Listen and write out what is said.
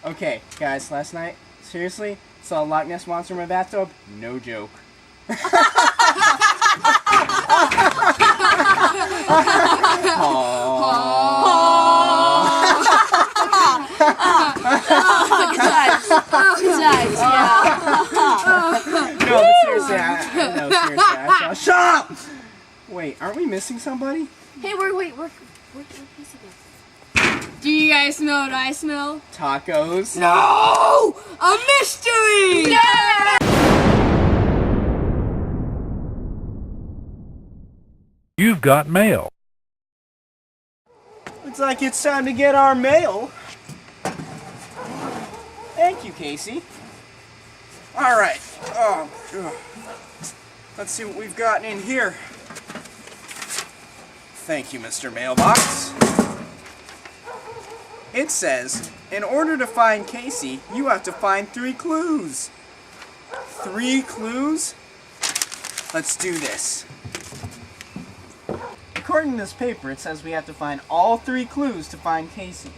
Okay, guys, last night, seriously, saw a Loch Ness Monster in my bathtub? No joke. Guys, yeah. No, but seriously, I shut up! Wait, aren't we missing somebody? Hey, where's Casey go? Do you guys know what I smell? Tacos. No! A mystery! Yeah! You've got mail. Looks like it's time to get our mail. Thank you, Casey. Alright. Let's see what we've gotten in here. Thank you, Mr. Mailbox. It says, in order to find Casey, you have to find 3 clues. 3 clues? Let's do this. According to this paper, it says we have to find all 3 clues to find Casey.